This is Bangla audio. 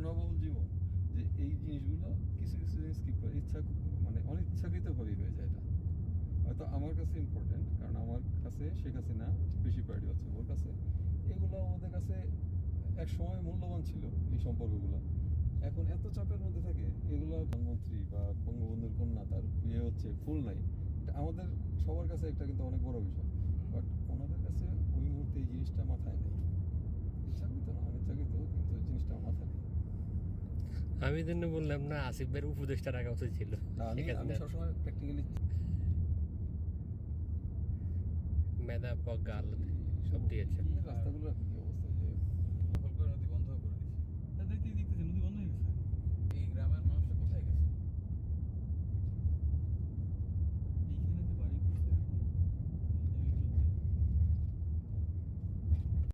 ব্যস্ততাবহুল জীবন, যে এই জিনিসগুলো কিছু কিছু জিনিস স্কিপ করে ইচ্ছা মানে অনিচ্ছাকৃতভাবেই হয়ে যায়। এটা হয়তো আমার কাছে ইম্পর্টেন্ট, কারণ আমার কাছে শেখ হাসিনা বেশি প্রায়োরিটি হচ্ছে। ওর কাছে এগুলো আমাদের কাছে এক সময় মূল্যবান ছিল এই সম্পর্কগুলো। এখন এত চাপের মধ্যে থাকে এগুলো, প্রধানমন্ত্রী বা বঙ্গবন্ধুর কন্যা তার বিয়ে হচ্ছে ফুল নাই, এটা আমাদের সবার কাছে একটা কিন্তু অনেক বড় বিষয়। বাট ওনাদের কাছে ওই মুহূর্তে এই জিনিসটা মাথায় নেই। ইচ্ছাকৃত না অনিচ্ছাকৃত, কিন্তু ওই জিনিসটা মাথায় নেই। আমি জন্য বললাম না আসিফ ভাইয়ের উপদেশটা রাখা উচিত ছিল। আমি সবসময় প্র্যাকটিক্যালি মেধা প্রজ্ঞা সব দিয়েছে। রাস্তাগুলো